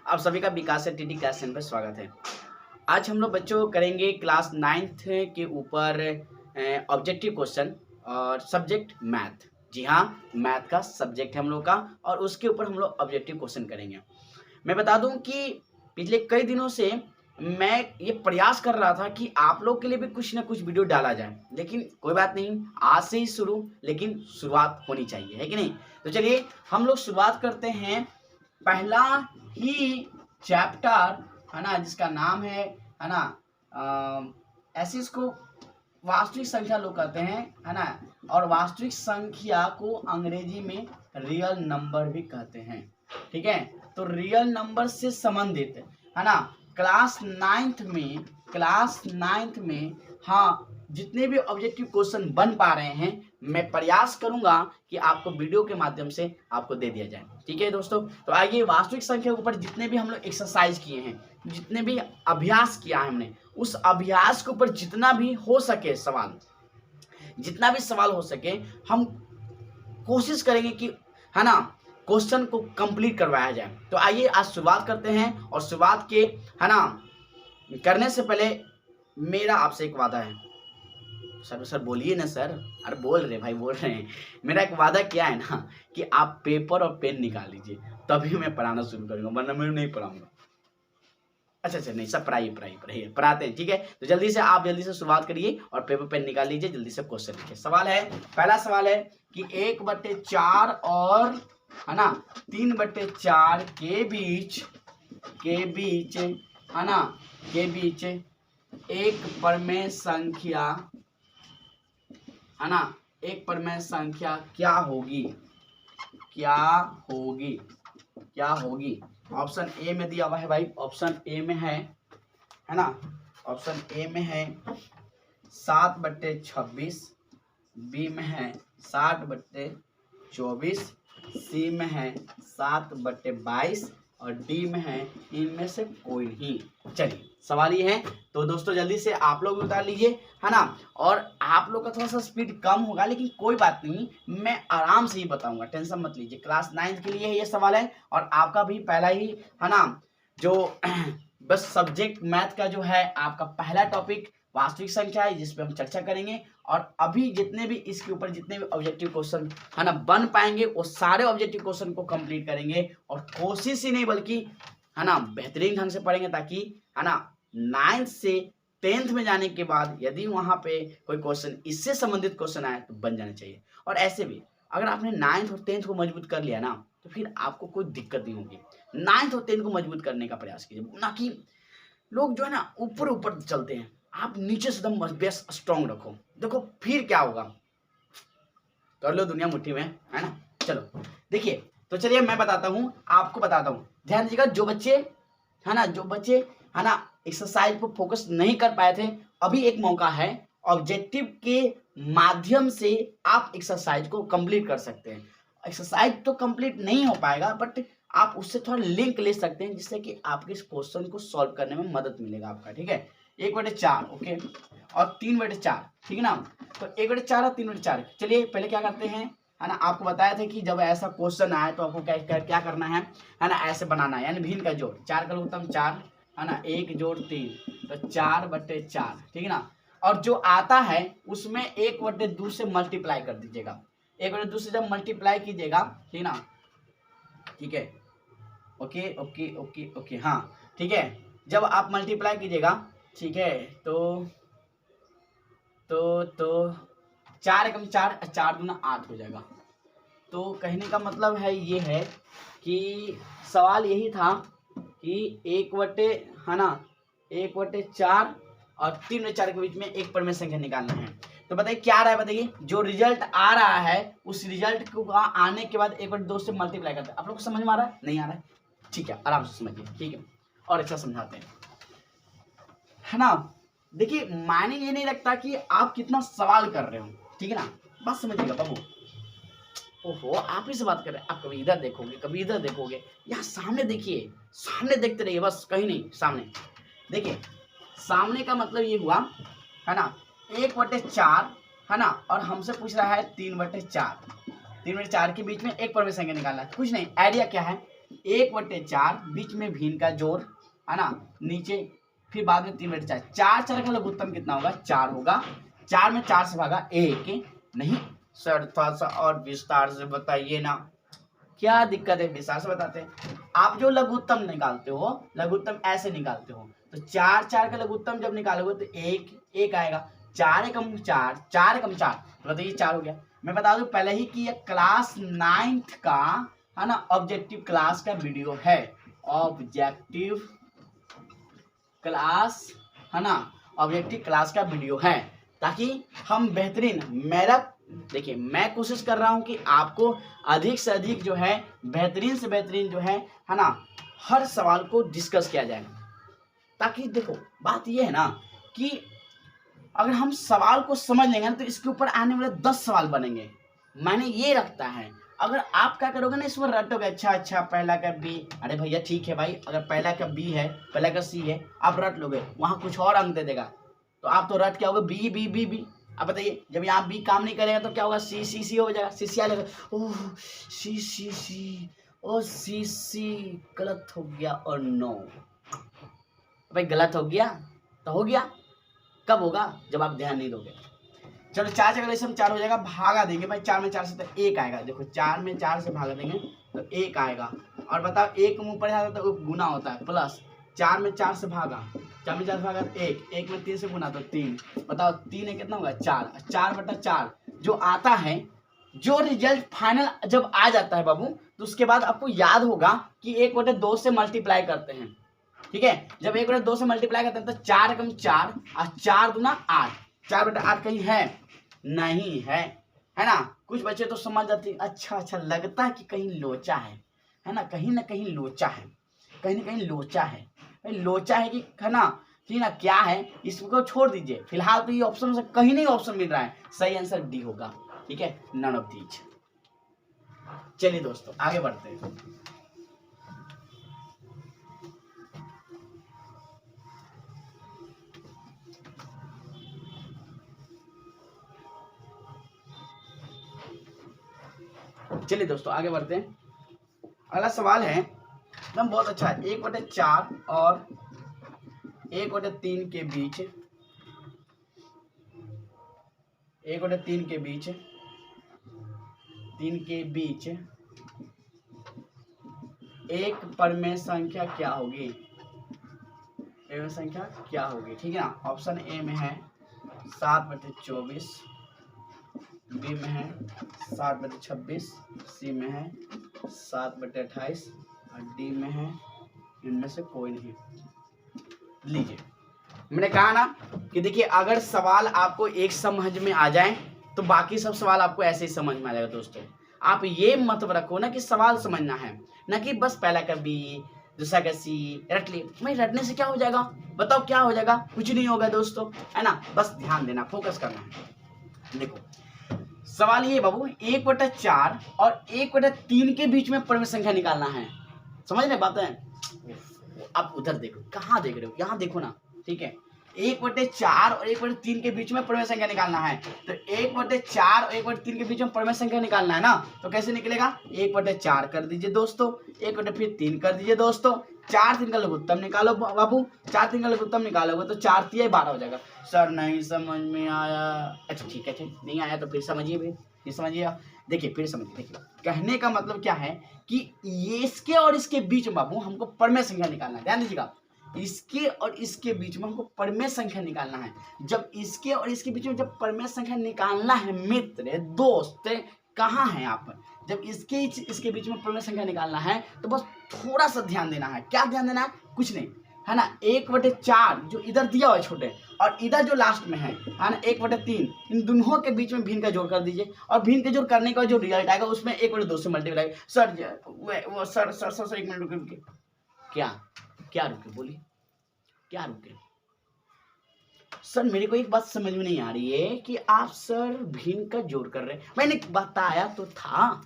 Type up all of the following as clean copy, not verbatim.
आप सभी का विकास टीटी क्लास 10 पर स्वागत है। आज हम लोग बच्चों करेंगे क्लास 9th के ऊपर ऑब्जेक्टिव क्वेश्चन और सब्जेक्ट मैथ। जी हाँ, मैथ का सब्जेक्ट है हम लोग का और उसके ऊपर हम लोग ऑब्जेक्टिव क्वेश्चन करेंगे। मैं बता दूं कि पिछले कई दिनों से मैं ये प्रयास कर रहा था कि आप लोग के लिए भी कुछ ना कुछ वीडियो डाला जाए, लेकिन कोई बात नहीं, आज से ही शुरू, लेकिन शुरुआत होनी चाहिए, है कि नहीं। तो चलिए हम लोग शुरुआत करते हैं पहला ही चैप्टर, है ना, जिसका नाम है ना, ऐसे इसको वास्तविक संख्या लोग कहते हैं, है ना, और वास्तविक संख्या को अंग्रेजी में रियल नंबर भी कहते हैं। ठीक है, तो रियल नंबर से संबंधित, है ना, क्लास 9th में हाँ जितने भी ऑब्जेक्टिव क्वेश्चन बन पा रहे हैं मैं प्रयास करूंगा कि आपको वीडियो के माध्यम से आपको दे दिया जाए। ठीक है दोस्तों, तो आइए वास्तविक संख्या के ऊपर जितने भी हम लोग एक्सरसाइज किए हैं, जितने भी अभ्यास किया है हमने, उस अभ्यास के ऊपर जितना भी हो सके सवाल, जितना भी सवाल हो सके हम कोशिश करेंगे कि, है ना, क्वेश्चन को कंप्लीट करवाया जाए। तो आइए आज शुरुआत करते हैं और शुरुआत के, है ना, करने से पहले मेरा आपसे एक वादा है। सर बोलिए ना सर, अरे बोल रहे भाई, बोल रहे हैं। मेरा एक वादा क्या है ना कि आप पेपर और पेन निकाल लीजिए, तभी मैं पढ़ाना शुरू करूंगा, वरना मैं नहीं पढ़ाऊंगा। अच्छा नहीं, सब पढ़ाते हैं। ठीक है, तो जल्दी से आप शुरुआत करिए और पेपर पेन निकाल लीजिए, जल्दी से क्वेश्चन लिखिए। सवाल है, पहला सवाल है कि 1/4 और, है ना, 3/4 के बीच, है ना, के बीच एक परिमेय संख्या, है ना, एक परिमेय संख्या क्या होगी। ऑप्शन ए में दिया हुआ है भाई, ऑप्शन ए में है ना, ऑप्शन ए में है 7/26, बी में है 60/24, सी में है 7/22 और डी में है इनमें से कोई नहीं। चलिए सवाल ये है, तो दोस्तों जल्दी से आप लोग उतार लीजिए, है ना, और आप लोग का थोड़ा सा स्पीड कम होगा, लेकिन कोई बात नहीं, मैं आराम से ही बताऊंगा, टेंशन मत लीजिए। क्लास 9th के लिए ये सवाल है और आपका भी पहला ही, है ना, जो बस सब्जेक्ट मैथ का जो है आपका पहला टॉपिक वास्तविक संख्या है, जिस पे हम चर्चा करेंगे। और अभी जितने भी इसके ऊपर जितने भी ऑब्जेक्टिव क्वेश्चन, है ना, बन पाएंगे वो सारे ऑब्जेक्टिव क्वेश्चन को कंप्लीट करेंगे और कोशिश ही नहीं बल्कि, है ना, बेहतरीन ढंग से पढ़ेंगे, ताकि, है ना, 9th से 10th में जाने के बाद यदि वहां पे कोई क्वेश्चन इससे संबंधित क्वेश्चन आए तो बन जाना चाहिए। और ऐसे भी अगर आपने 9th और 10th को मजबूत कर लिया ना, तो फिर आपको कोई दिक्कत नहीं होगी। 9th और 10th को मजबूत करने का प्रयास कीजिए, ना कि लोग जो है ना ऊपर ऊपर चलते हैं, आप नीचे से एकदम बेस स्ट्रॉन्ग रखो, देखो फिर क्या होगा, कर लो दुनिया मुट्ठी में, है ना। चलो देखिए, तो चलिए मैं बताता हूँ, आपको बताता हूँ, ध्यान दीजिएगा। जो बच्चे, है ना, एक्सरसाइज पर फोकस नहीं कर पाए थे, अभी एक मौका है, ऑब्जेक्टिव के माध्यम से आप एक्सरसाइज को कंप्लीट कर सकते हैं। एक्सरसाइज तो कंप्लीट नहीं हो पाएगा, बट आप उससे थोड़ा लिंक ले सकते हैं, जिससे कि आपके इस क्वेश्चन को सॉल्व करने में मदद मिलेगा आपका। ठीक है, 1/4 ओके और 3/4, ठीक है ना। तो 1/4 और 3/4, चलिए पहले क्या करते हैं, है ना, आपको बताया था कि जब ऐसा क्वेश्चन आए तो आपको क्या करना है ना, ऐसे बनाना है, यानी भिन्न का जोड़, 4 का लघुत्तम 4, है ना, 1 जोड़ 3, तो 4/4, ठीक है ना। और जो आता है उसमें 1/2 से मल्टीप्लाई कर दीजिएगा, 1/2 से जब मल्टीप्लाई कीजिएगा, ठीक ना, ठीक है, ओके ओके ओके ओके, हाँ ठीक है, जब आप मल्टीप्लाई कीजिएगा, ठीक है, तो 4 एकम 4, 4 दूना 8 हो जाएगा। तो कहने का मतलब है ये है कि सवाल यही था कि 1/4 और 3/4 के बीच में एक परिमेय संख्या निकालना है। तो बताइए क्या आ रहा है, बताइए जो रिजल्ट आ रहा है उस रिजल्ट को आने के बाद 1/2 से मल्टीप्लाई करते हैं। आप लोग को समझ में आ रहा है, नहीं आ रहा है, ठीक है, आराम से समझिए, ठीक है, और अच्छा समझाते हैं, है ना। देखिए मायने ये नहीं रखता कि आप कितना सवाल कर रहे हो, ठीक है ना, बात समझिएगा बाबू। ओहो, आप ही से बात कर रहे हैं, आप कभी इधर देखोगे कभी इधर देखोगे, यहाँ सामने देखिए, सामने देखते रहिए, बस कहीं नहीं, सामने देखिए। सामने का मतलब ये हुआ, है ना, 1/4, है ना, और हमसे पूछ रहा है 3/4, 3/4 के बीच में एक परिमेय संख्या निकालना है। कुछ नहीं, आइडिया क्या है, 1/4 बीच में भी इनका जोड़ है ना, नीचे फिर बाद में 3/4, 4 का लघुत्तम कितना होगा 4 होगा। 4 में 4 से भागा 1 नहीं सर, थोड़ा सा और विस्तार से बताइए ना, क्या दिक्कत है, विस्तार से बताते हैं। आप जो लघुत्तम निकालते हो, लघुत्तम ऐसे निकालते हो, तो 4 का लघुत्तम जब निकालोगे तो 1 आएगा। 4 एकम 4, 4 एकम 4, तो बताइए 4 हो गया। मैं बता दूं पहले ही कि ये क्लास 9th का है ना ऑब्जेक्टिव क्लास का वीडियो है, ऑब्जेक्टिव क्लास है ना, ऑब्जेक्टिव क्लास का वीडियो है, ताकि हम बेहतरीन, मेरा देखिए मैं कोशिश कर रहा हूं कि आपको अधिक से अधिक जो है बेहतरीन से बेहतरीन जो है ना हर सवाल को डिस्कस किया जाए। ताकि देखो बात ये है ना कि अगर हम सवाल को समझ लेंगे ना तो इसके ऊपर आने वाले 10 सवाल बनेंगे, मैंने ये रखता है। अगर आप क्या करोगे ना इसमें रटोगे, अच्छा पहला का बी, अरे भैया ठीक है भाई, अगर पहला का बी है, पहला का सी है, आप रट लोगे, वहां कुछ और अंक दे देगा तो आप तो रट क्या होगा बी बी बी बी। अब बताइए जब यहाँ बी काम नहीं करेगा तो क्या होगा, सी सी सी हो जाएगा, सी सी आ जाएगा, ओह सी सी सी, ओ सी सी, गलत हो गया और नो भाई, गलत हो गया तो हो गया, कब होगा जब आप ध्यान नहीं दोगे। चलो 4 जगह इसमें 4 हो जाएगा, भागा देंगे भाई, 4 में 4 से तो 1 आएगा, देखो 4 में 4 से भागा देंगे तो 1 आएगा। और बताओ 1 मुंह पर आता तो गुना होता है, प्लस 4 में 4 से भागा, 4 में 4 से भागा 1, 1 में 3 से गुना तो 3, बताओ 3 है कितना होगा 4, 4/4 जो आता है, जो रिजल्ट फाइनल जब आ जाता है बाबू, तो उसके बाद आपको याद होगा कि 1/2 से मल्टीप्लाई करते हैं, ठीक है। जब 1/2 से मल्टीप्लाई करते हैं तो 4 एकम 4 और 4 दूना 8, 4/8 कहीं है नहीं है ना। कुछ बच्चे तो समझ जाते हैं, अच्छा लगता है कि कहीं लोचा है ना, कहीं ना कहीं लोचा है, कहीं ना कहीं लोचा है, लोचा है कि है ना, कि ना क्या है, इसको छोड़ दीजिए फिलहाल, तो ये ऑप्शन से कहीं नहीं ऑप्शन मिल रहा है, सही आंसर डी होगा, ठीक है, नन ऑफ दीज। चलिए दोस्तों आगे बढ़ते हैं। चलिए दोस्तों आगे बढ़ते हैं। अगला सवाल है एकदम बहुत अच्छा है, 1/4 और 1/3 के बीच, 1/3 के बीच, 3 के बीच एक परमेय संख्या क्या होगी, एक संख्या क्या होगी, ठीक है ना। ऑप्शन ए में है 7/24, बी में है 7/26, सी में है 7/28 और डी में है इनमें से कोई नहीं। लीजिए मैंने कहा ना कि देखिए अगर सवाल आपको एक समझ में आ जाए तो बाकी सब सवाल आपको ऐसे ही समझ में आ जाएगा। दोस्तों आप ये मत रखो ना कि सवाल समझना है, ना कि बस पहला का बी दूसरा का सी रट लिए, भाई रटने से क्या हो जाएगा, बताओ क्या हो जाएगा, कुछ नहीं होगा दोस्तों, है ना। बस ध्यान देना, फोकस करना है। देखो सवाल ये बाबू 1/4 और 1/3 के बीच में परमेय संख्या निकालना है, समझ रहे बात है। आप उधर देखो, कहाँ देख रहे हो, यहाँ देखो ना, ठीक है। 1/4 और 1/3 के बीच में परमेय संख्या निकालना है, तो 1/4 और 1/3 के बीच में परमेय संख्या निकालना है ना, तो कैसे निकलेगा, 1/4 कर दीजिए दोस्तों, 1/3 कर दीजिए दोस्तों, 4 3 का लघुत्तम निकालो बाबू, 4 3 का लघुत्तम निकालोगे तो 4 3 12 हो जाएगा। सर नहीं समझ में आया, अच्छा ठीक है, नहीं आया तो फिर समझिए, फिर समझिए, देखिए फिर समझिए। देखिए कहने का मतलब क्या है कि ये इसके और इसके बीच में बाबू हमको परमेय संख्या निकालना है, ध्यान दीजिएगा, इसके और इसके बीच में हमको परमेय संख्या निकालना है। जब इसके और इसके बीच में जब परमेय संख्या निकालना है मित्र दोस्त, कहाँ हैं आप, जब इसके बीच में परमेय संख्या निकालना है तो बस थोड़ा सा ध्यान देना है। क्या ध्यान देना है, कुछ नहीं है ना। 1/4 जो इधर दिया हुआ है छोटे और इधर जो लास्ट में है ना 1/3, इन दोनों के बीच में भिन्न का जोड़ कर दीजिए, और भिन्न के जोड़ करने का जो रिजल्ट आएगा उसमें 1/2 से मल्टीप्लाई। सर वो सर 1 मिनट रुके, क्या रुके, बोलिए क्या रुके। सर मेरे को एक बात समझ में नहीं आ रही है कि आप सर भिन्न का जोड़ कर रहे हैं, मैंने बताया तो था,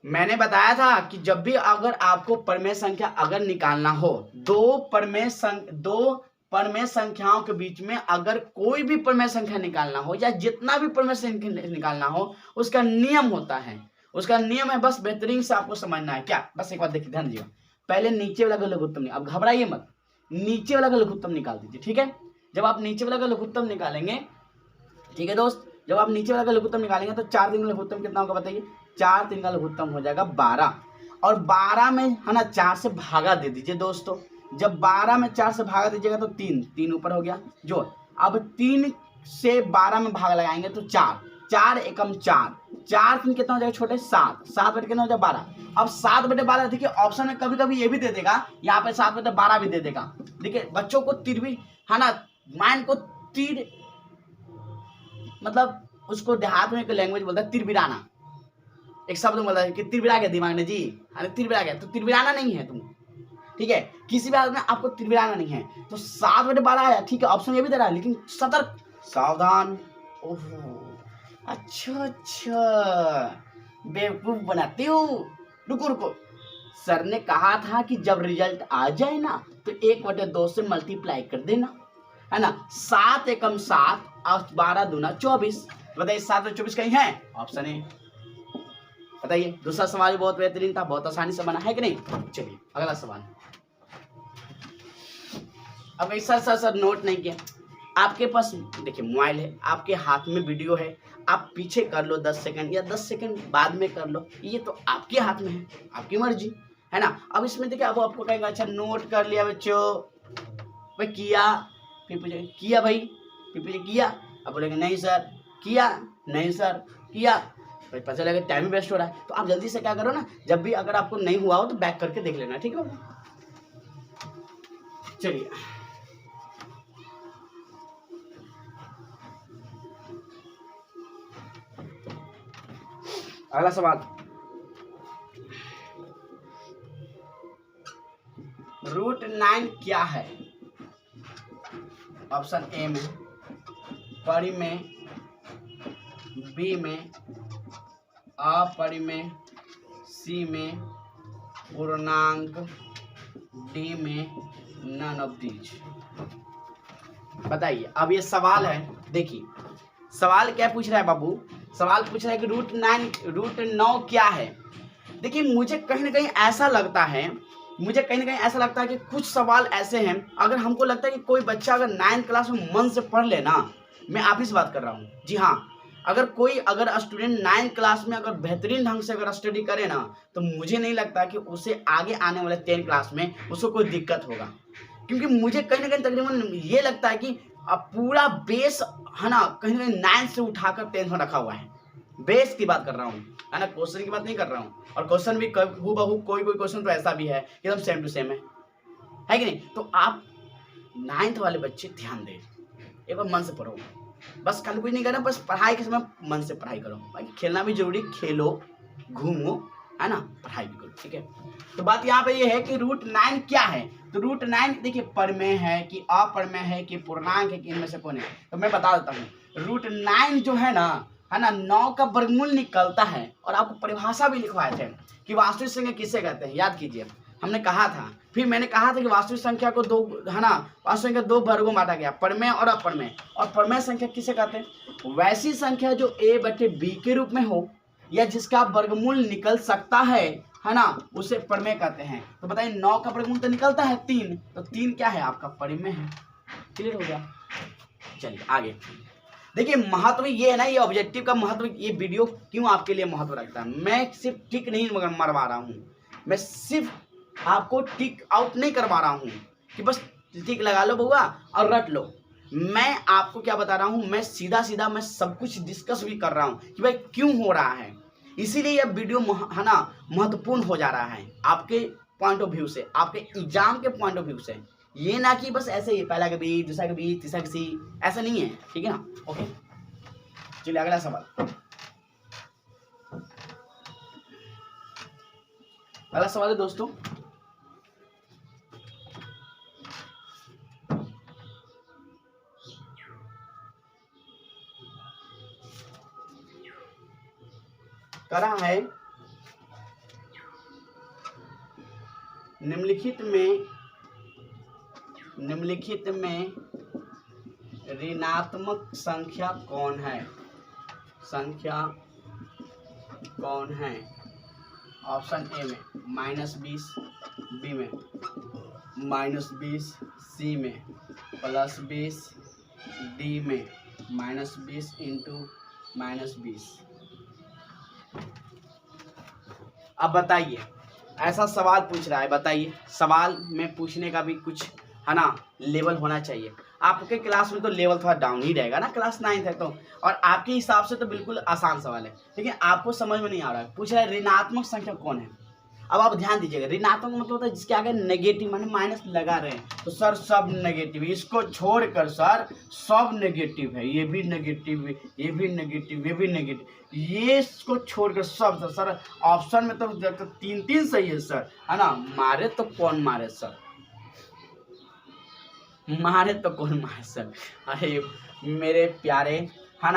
मैंने बताया था कि जब भी अगर आपको परमेय संख्या अगर निकालना हो, दो परमेय संख्याओं के बीच में अगर कोई भी परमेय संख्या निकालना हो या जितना भी परमेय संख्या निकालना हो, उसका नियम होता है, उसका नियम है, बस बेहतरीन से आपको समझना है। क्या, बस एक बात देखिए, ध्यान दीजिएगा। पहले नीचे वाला का लघुत्तम, अब घबराइए मत, नीचे वाला का लघुत्तम निकाल दीजिए, ठीक है। जब आप नीचे वाला का लघुत्तम निकालेंगे, ठीक है दोस्त, जब आप नीचे वाला का लघुत्तम निकालेंगे तो 4 3 लघुत्तम कितना होगा बताइए। 4 3 का लघुत्तम हो जाएगा 12, और 12 में है ना 4 से भागा दे दीजिए दोस्तों। जब 12 में 4 से भागा दीजिएगा तो 3 ऊपर हो गया जो। अब 3 से 12 में भाग लगाएंगे तो 4 4 एकम 4 4 3 कितना हो जाएगा छोटे 7 7 बटे कितना हो जाएगा 12। अब 7 बटे 12 देखिए ऑप्शन में कभी कभी ये भी दे देगा, यहाँ पे 7 बटे 12 भी दे देगा। देखिए बच्चों को तिरवी है ना, माइंड को तीर, मतलब उसको देहात में एक लैंग्वेज बोलता है तिरबिराना, एक शब्द बोलता है कि तिरबिरा गया दिमाग ने जी, अरे तिरबिरा गया, तो तिरबिराना नहीं है तुम, ठीक है, किसी भी हालत में आपको तिरबिराना नहीं है। तो 7 बटे 12 आया, ठीक है, ऑप्शन ये भी दे रहा है, लेकिन सतर्क, सावधान। ओहो, अच्छा बेवकूफ बनाती हूँ। रुको रुको, सर ने कहा था कि जब रिजल्ट आ जाए ना तो 1/2 से मल्टीप्लाई कर देना, है ना। 7 एकम 7 और 12 दूना 24। बताइए 7 और 24 कहीं है, ऑप्शन है। बताइए, दूसरा सवाल बहुत बेहतरीन था, बहुत आसानी से बना है कि नहीं। चलिए अगला सवाल। अब सर नोट नहीं किया, आपके पास देखिए मोबाइल है, आपके हाथ में वीडियो है, आप पीछे कर लो 10 सेकंड या 10 सेकंड बाद में कर लो, ये तो आपके हाथ में है, आपकी मर्जी है ना। अब इसमें देखिए, अब आपको कहेंगे अच्छा नोट कर लिया बच्चों, भाई किया, फिर पूछे किया भाई, फिर पूछे किया, अब बोलेंगे नहीं सर किया, नहीं सर किया, भाई पता चलेगा टाइम वेस्ट हो रहा है। तो आप जल्दी से क्या करो ना, जब भी अगर आपको नहीं हुआ हो तो बैक करके देख लेना, ठीक है। चलिए अगला सवाल, √9 क्या है। ऑप्शन ए में, परिमेय, बी में, अपरिमेय, सी में पूर्णांक, डी में नन ऑफ दीज। बताइए, अब ये सवाल है, देखिए सवाल क्या पूछ रहा है बाबू, सवाल पूछ रहा है कि √9 क्या है। देखिए मुझे कहीं ना कहीं ऐसा लगता है, कि कुछ सवाल ऐसे हैं, अगर हमको लगता है कि कोई बच्चा अगर 9th क्लास में मन से पढ़ लेना, मैं आप ही से बात कर रहा हूँ, जी हाँ, अगर स्टूडेंट 9th क्लास में अगर बेहतरीन ढंग से अगर स्टडी करे ना, तो मुझे नहीं लगता कि उसे आगे आने वाले 10th क्लास में उसको कोई दिक्कत होगा। क्योंकि मुझे कहीं ना कहीं तकरीबन ये लगता है कि अब पूरा बेस है ना, कहीं ना कहीं 9th से उठाकर 10th में रखा हुआ है। बेस की बात कर रहा हूँ, है ना, क्वेश्चन की बात नहीं कर रहा हूँ। और क्वेश्चन भी हूबहू कोई क्वेश्चन तो ऐसा भी है एकदम सेम टू सेम है कि नहीं। तो आप 9th वाले बच्चे ध्यान दें, एक बार मन से पढ़ो, बस कल कुछ नहीं करना, बस पढ़ाई के समय मन से पढ़ाई करो, बाकी खेलना भी जरूरी, खेलो घूमो, है ना, पढ़ाई भी करो, ठीक है। तो बात यहाँ पे ये है कि √9 क्या है। तो √9 देखिए परिमेय है कि अपरिमेय है कि पूर्णांक है कि इनमें से कौन है। तो मैं बता देता हूँ, √9 जो है ना, 9 का वर्गमूल निकलता है। और आपको परिभाषा भी लिखवाए थे कि वास्तविक संख्या किसे कहते हैं, याद कीजिए, हमने कहा था, फिर मैंने कहा था कि वास्तविक संख्या को वास्तविक संख्या 2 वर्गों में बांटा गया, परिमेय और अपरिमेय। और परिमेय संख्या किसे कहते हैं, वैसी संख्या जो a/b के रूप में हो या जिसका वर्गमूल निकल सकता है ना, उसे परिमेय कहते हैं। तो बताइए 9 का वर्गमूल तो निकलता है 3, तो 3 क्या है आपका, परिमेय है। क्लियर हो गया। चलिए आगे देखिए, महत्व ये है ना, ये ऑब्जेक्टिव का महत्व, ये वीडियो क्यों आपके लिए महत्व रखता है। मैं सिर्फ टिक नहीं मरवा रहा हूँ, मैं सिर्फ आपको टिक आउट नहीं करवा रहा हूँ कि बस टिक लगा लो बउआ और रट लो। मैं आपको क्या बता रहा हूँ, मैं सीधा मैं सब कुछ डिस्कस भी कर रहा हूँ कि भाई क्यों हो रहा है। इसीलिए यह वीडियो है ना महत्वपूर्ण हो जा रहा है आपके पॉइंट ऑफ व्यू से, आपके एग्जाम के पॉइंट ऑफ व्यू से। ये ना कि बस ऐसे ही पहला के बीच, दूसरा के बीच, तीसरा के सी, ऐसा नहीं है, ठीक है ना। ओके चलिए अगला सवाल। अगला सवाल है दोस्तों, करा है निम्नलिखित में ऋणात्मक संख्या कौन है। संख्या कौन है? ऑप्शन ए में -20, बी में -20, सी में +20, डी में -20 इंटू -20। अब बताइए, ऐसा सवाल पूछ रहा है, बताइए सवाल में पूछने का भी कुछ है ना लेवल होना चाहिए। आपके क्लास में तो लेवल थोड़ा डाउन ही रहेगा ना, क्लास 9th है तो, और आपके हिसाब से तो बिल्कुल आसान सवाल है, लेकिन आपको समझ में नहीं आ रहा है। पूछ रहा है ऋणात्मक संख्या कौन है। अब आप ध्यान दीजिएगा, ऋणात्मक मतलब होता है जिसके आगे नेगेटिव माने माइनस लगा रहे हैं, तो सर सब नेगेटिव, इसको छोड़कर सर सब नेगेटिव है, ये भी नेगेटिव, ये भी नेगेटिव, ये भी नेगेटिव, ये इसको छोड़कर सब सर ऑप्शन में तो 3 सही है सर, है ना। मारे तो कौन मारे सर, मारे तो कौन मारे सर। अरे मेरे प्यारे है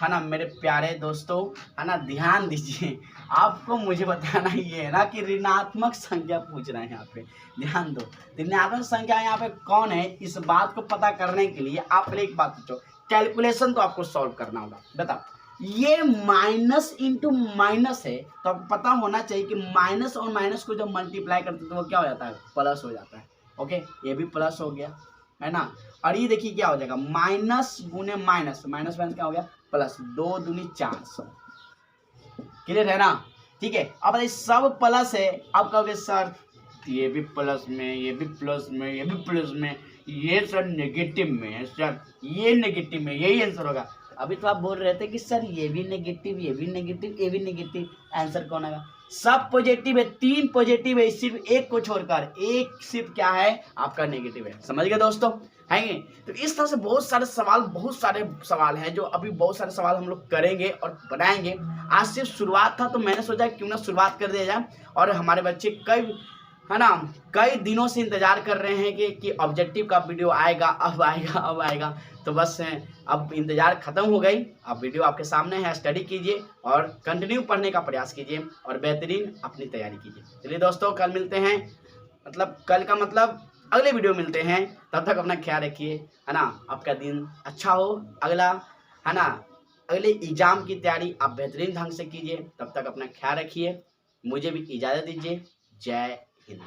ना मेरे प्यारे दोस्तों, है ना, ध्यान दीजिए। आपको मुझे बताना ये है ना कि ऋणात्मक संख्या पूछ रहे हैं यहाँ पे, ध्यान दो। ऋणात्मक संख्या यहाँ पे कौन है, इस बात को पता करने के लिए आप पहले एक बात पूछो, कैलकुलेशन तो आपको सॉल्व करना होगा। बताओ, ये माइनस इंटू माइनस है, तो आपको पता होना चाहिए कि माइनस और माइनस को जब मल्टीप्लाई करते तो वो क्या हो जाता है, प्लस हो जाता है। ओके, ये भी प्लस हो गया, है ना। और ये देखिए क्या हो जाएगा, माइनस गुने माइनस, माइनस माइनस क्या हो गया, प्लस, 2 दूनी 400। क्लियर है ना। ठीक है, अब बताइए सब प्लस है, अब कहोगे सर ये भी प्लस में, ये भी प्लस में, ये भी प्लस में, ये सर नेगेटिव में है सर, ये नेगेटिव में, यही आंसर होगा। अभी तो आप बोल रहे थे कि सर ये भी नेगेटिव, ये भी नेगेटिव, ये भी नेगेटिव, आंसर कौन आएगा? सब पॉजिटिव है, 3 पॉजिटिव है, सिर्फ एक को छोड़कर, एक सिर्फ क्या है आपका नेगेटिव है। समझ गए दोस्तों, है। तो इस तरह से बहुत सारे सवाल हैं जो अभी बहुत सारे सवाल हम लोग करेंगे और बनाएंगे। आज सिर्फ शुरुआत था, तो मैंने सोचा क्यों ना शुरुआत कर दिया जाए। और हमारे बच्चे कई दिनों से इंतजार कर रहे हैं कि ऑब्जेक्टिव का वीडियो आएगा, अब आएगा। तो बस अब इंतजार खत्म हो गई, अब वीडियो आपके सामने है। स्टडी कीजिए और कंटिन्यू पढ़ने का प्रयास कीजिए और बेहतरीन अपनी तैयारी कीजिए। चलिए दोस्तों, कल मिलते हैं, कल का मतलब अगले वीडियो मिलते हैं। तब तक अपना ख्याल रखिए, है ना। आपका दिन अच्छा हो, अगले एग्जाम की तैयारी आप बेहतरीन ढंग से कीजिए। तब तक अपना ख्याल रखिए, मुझे भी इजाज़त दीजिए। जय हिंद।